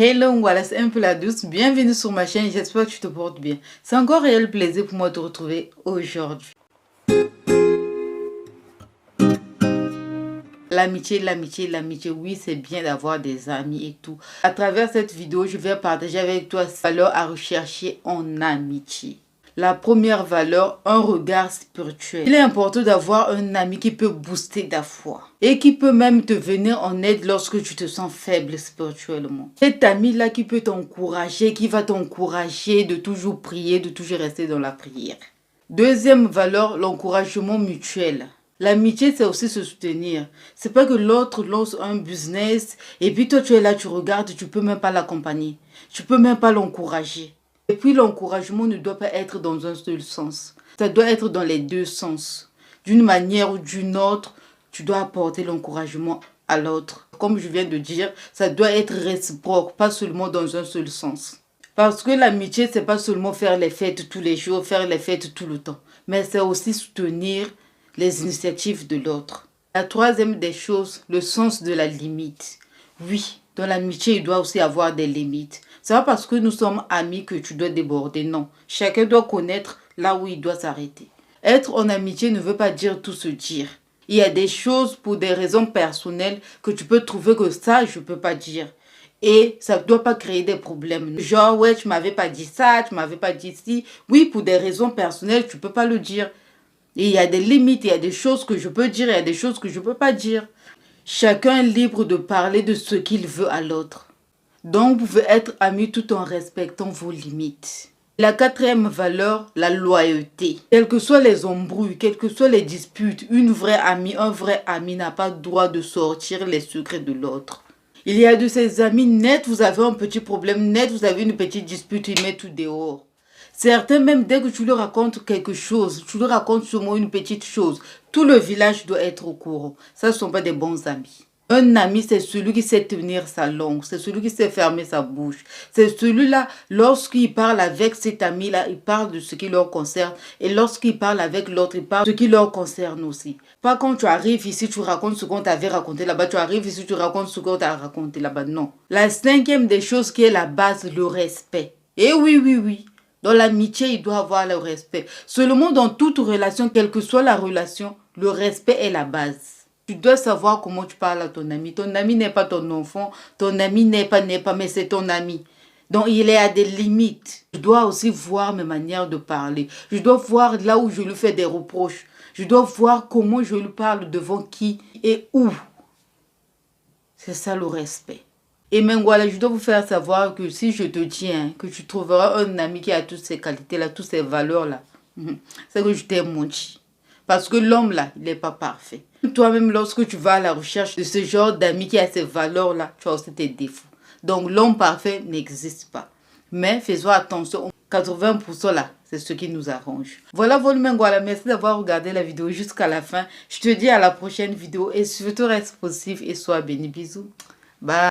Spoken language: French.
Hello, voilà, c'est un peu la douce. Bienvenue sur ma chaîne, j'espère que tu te portes bien. C'est encore un réel plaisir pour moi de te retrouver aujourd'hui. L'amitié, oui, c'est bien d'avoir des amis et tout. À travers cette vidéo, je vais partager avec toi ces valeurs à rechercher en amitié. La première valeur, un regard spirituel. Il est important d'avoir un ami qui peut booster ta foi et qui peut même te venir en aide lorsque tu te sens faible spirituellement. Cet ami-là qui peut t'encourager, qui va t'encourager de toujours prier, de toujours rester dans la prière. Deuxième valeur, l'encouragement mutuel. L'amitié, c'est aussi se soutenir. C'est pas que l'autre lance un business et puis toi tu es là, tu regardes, tu peux même pas l'accompagner. Tu peux même pas l'encourager. Et puis l'encouragement ne doit pas être dans un seul sens. Ça doit être dans les deux sens. D'une manière ou d'une autre, tu dois apporter l'encouragement à l'autre. Comme je viens de dire, ça doit être réciproque, pas seulement dans un seul sens. Parce que l'amitié, c'est pas seulement faire les fêtes tous les jours, faire les fêtes tout le temps. Mais c'est aussi soutenir les initiatives de l'autre. La troisième des choses, le sens de la limite. Oui, dans l'amitié, il doit aussi avoir des limites. C'est pas parce que nous sommes amis que tu dois déborder, non. Chacun doit connaître là où il doit s'arrêter. Être en amitié ne veut pas dire tout se dire. Il y a des choses pour des raisons personnelles que tu peux trouver que ça, je peux pas dire. Et ça ne doit pas créer des problèmes. Genre, ouais, tu m'avais pas dit ça, tu m'avais pas dit ci. Oui, pour des raisons personnelles, tu peux pas le dire. Et il y a des limites, il y a des choses que je peux dire, il y a des choses que je peux pas dire. Chacun est libre de parler de ce qu'il veut à l'autre. Donc, vous pouvez être amis tout en respectant vos limites. La quatrième valeur, la loyauté. Quelles que soient les embrouilles, quelles que soient les disputes, une vraie amie, un vrai ami n'a pas le droit de sortir les secrets de l'autre. Il y a de ces amis nets, vous avez un petit problème net, vous avez une petite dispute, ils mettent tout dehors. Certains, même dès que tu leur racontes quelque chose, tu leur racontes seulement une petite chose, tout le village doit être au courant. Ça ne sont pas des bons amis. Un ami, c'est celui qui sait tenir sa langue, c'est celui qui sait fermer sa bouche. C'est celui-là, lorsqu'il parle avec cet ami-là, il parle de ce qui leur concerne. Et lorsqu'il parle avec l'autre, il parle de ce qui leur concerne aussi. Pas quand tu arrives ici, tu racontes ce qu'on t'avait raconté là-bas. Tu arrives ici, tu racontes ce qu'on t'a raconté là-bas. Non. La cinquième des choses qui est la base, le respect. Et oui. Dans l'amitié, il doit avoir le respect. Seulement dans toute relation, quelle que soit la relation, le respect est la base. Tu dois savoir comment tu parles à ton ami. Ton ami n'est pas ton enfant. Ton ami n'est pas, mais c'est ton ami. Donc, il est à des limites. Je dois aussi voir mes manières de parler. Je dois voir là où je lui fais des reproches. Je dois voir comment je lui parle devant qui et où. C'est ça le respect. Et même voilà, je dois vous faire savoir que si je te tiens, que tu trouveras un ami qui a toutes ces qualités-là, toutes ces valeurs-là, c'est que je t'ai menti. Parce que l'homme là, il n'est pas parfait. Toi-même, lorsque tu vas à la recherche de ce genre d'ami qui a ces valeurs-là, tu as aussi tes défauts. Donc l'homme parfait n'existe pas. Mais faisons attention, 80% là, c'est ce qui nous arrange. Voilà, voilà, merci d'avoir regardé la vidéo jusqu'à la fin. Je te dis à la prochaine vidéo et surtout reste positif et sois béni. Bisous. Bye.